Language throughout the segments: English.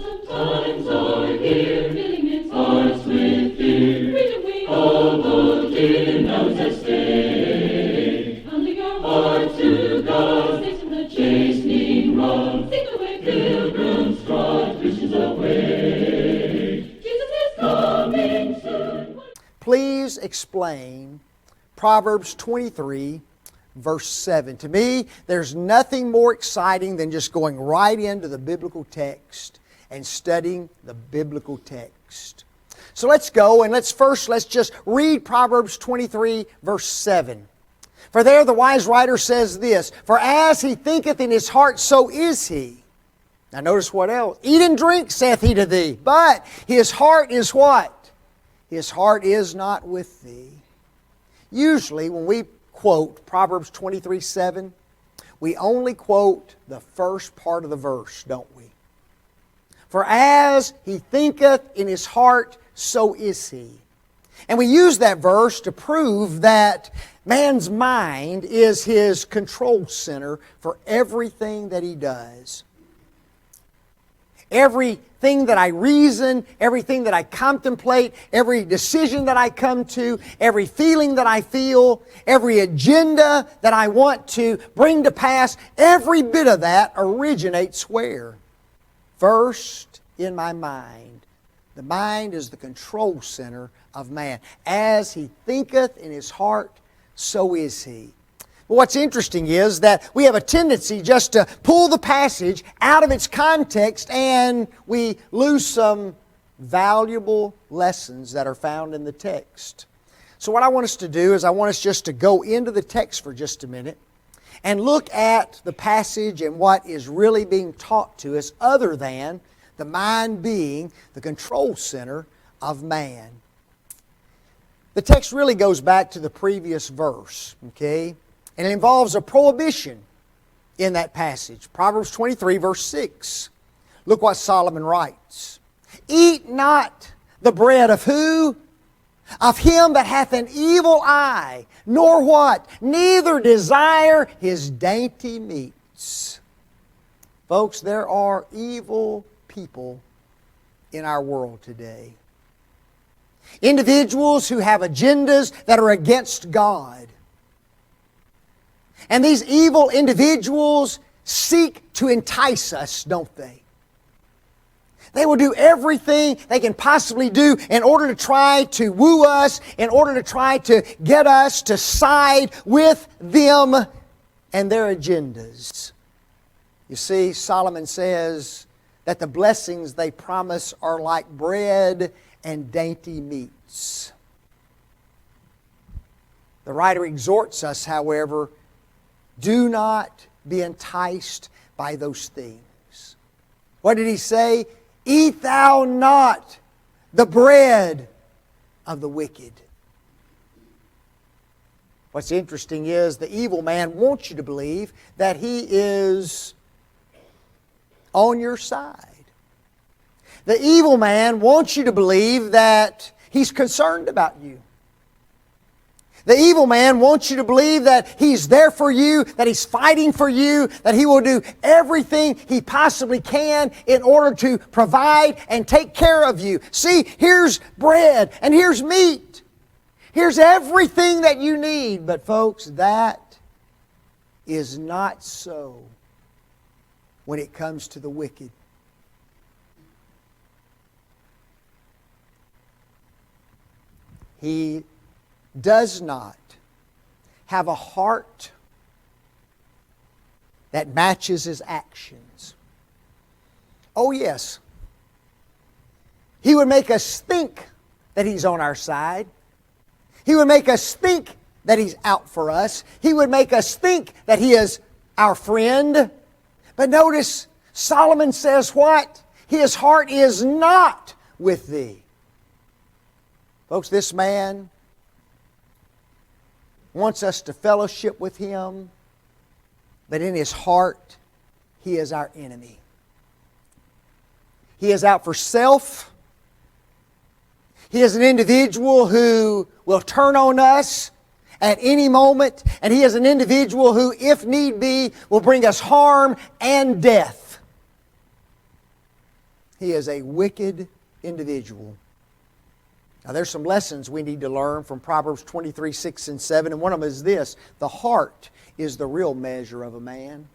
Times are here, filling its hearts with fear. All the dim hours that stay. Humbling our hearts to God, station the chastening rod. Sing away, pilgrims, trod Christians away. Jesus is coming soon. Please explain Proverbs 23, verse 7. To me, there's nothing more exciting than just going right into the biblical text and studying the biblical text. So let's go and let's just read Proverbs 23, verse 7. For there the wise writer says this, "For as he thinketh in his heart, so is he." Now notice what else. "Eat and drink, saith he to thee, but his heart is" what? "His heart is not with thee." Usually when we quote Proverbs 23, 7, we only quote the first part of the verse, don't we? For as he thinketh in his heart, so is he. And we use that verse to prove that man's mind is his control center for everything that he does. Everything that I reason, everything that I contemplate, every decision that I come to, every feeling that I feel, every agenda that I want to bring to pass, every bit of that originates where? First, in my mind. The mind is the control center of man. As he thinketh in his heart, so is he. But what's interesting is that we have a tendency just to pull the passage out of its context and we lose some valuable lessons that are found in the text. So what I want us to do is I want us just to go into the text for just a minute and look at the passage and what is really being taught to us other than the mind being the control center of man. The text really goes back to the previous verse, okay? And it involves a prohibition in that passage. Proverbs 23, verse 6. Look what Solomon writes. "Eat not the bread of who? Of him that hath an evil eye, nor what? Neither desire his dainty meats." Folks, there are evil people in our world today. Individuals who have agendas that are against God. And these evil individuals seek to entice us, don't they? They will do everything they can possibly do in order to try to woo us, in order to try to get us to side with them and their agendas. You see, Solomon says that the blessings they promise are like bread and dainty meats. The writer exhorts us, however, do not be enticed by those things. What did he say? "Eat thou not the bread of the wicked." What's interesting is the evil man wants you to believe that he is on your side. The evil man wants you to believe that he's concerned about you. The evil man wants you to believe that he's there for you, that he's fighting for you, that he will do everything he possibly can in order to provide and take care of you. See, here's bread and here's meat. Here's everything that you need. But folks, that is not so when it comes to the wicked. He does not have a heart that matches his actions. Oh yes, he would make us think that he's on our side. He would make us think that he's out for us. He would make us think that he is our friend. But notice, Solomon says what? His heart is not with thee. Folks, this man wants us to fellowship with him, but in his heart, he is our enemy. He is out for self. He is an individual who will turn on us at any moment, and he is an individual who, if need be, will bring us harm and death. he is a wicked individual. Now there's some lessons we need to learn from Proverbs 23, 6 and 7, and one of them is this: the heart is the real measure of a man.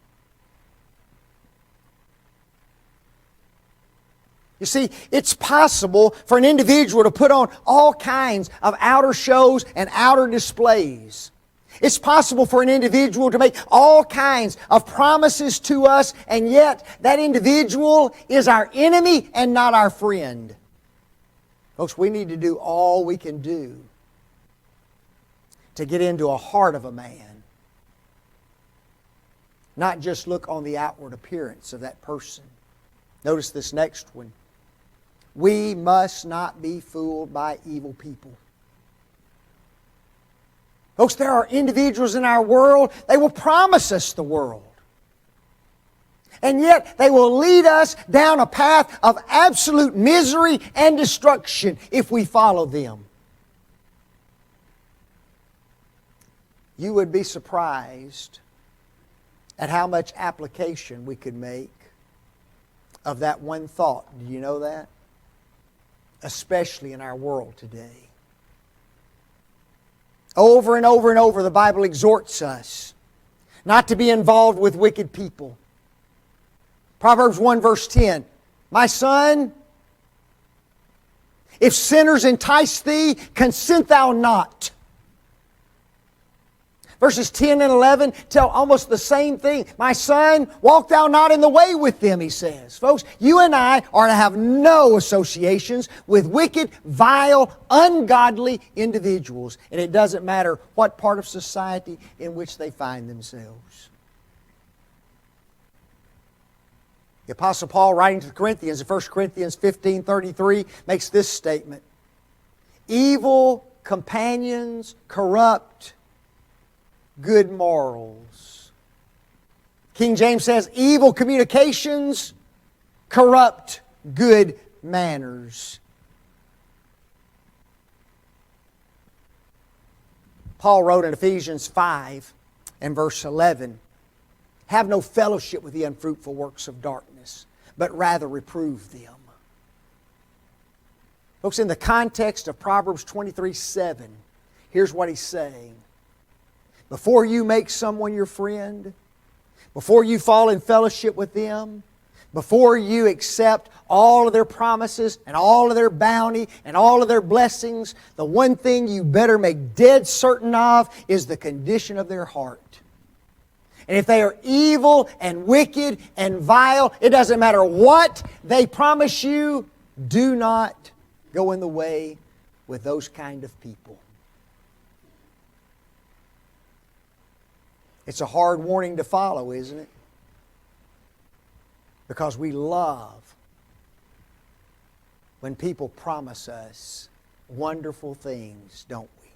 You see, it's possible for an individual to put on all kinds of outer shows and outer displays. It's possible for an individual to make all kinds of promises to us, and yet that individual is our enemy and not our friend. Folks, we need to do all we can do to get into a heart of a man. Not just look on the outward appearance of that person. Notice this next one. We must not be fooled by evil people. Folks, there are individuals in our world, they will promise us the world. And yet they will lead us down a path of absolute misery and destruction if we follow them. You would be surprised at how much application we could make of that one thought. Do you know that? Especially in our world today. Over and over and over, the Bible exhorts us not to be involved with wicked people. Proverbs 1 verse 10, my son, if sinners entice thee, consent thou not. Verses 10 and 11 tell almost the same thing. My son, walk thou not in the way with them, he says. Folks, you and I are to have no associations with wicked, vile, ungodly individuals. And it doesn't matter what part of society in which they find themselves. The Apostle Paul, writing to the Corinthians in 1 Corinthians 15:33, makes this statement. Evil companions corrupt good morals. King James says, evil communications corrupt good manners. Paul wrote in Ephesians 5 and verse 11, have no fellowship with the unfruitful works of darkness, but rather reprove them. Folks, in the context of Proverbs 23:7, here's what he's saying. Before you make someone your friend, before you fall in fellowship with them, before you accept all of their promises and all of their bounty and all of their blessings, the one thing you better make dead certain of is the condition of their heart. And if they are evil and wicked and vile, it doesn't matter what they promise you, do not go in the way with those kind of people. It's a hard warning to follow, isn't it? Because we love when people promise us wonderful things, don't we?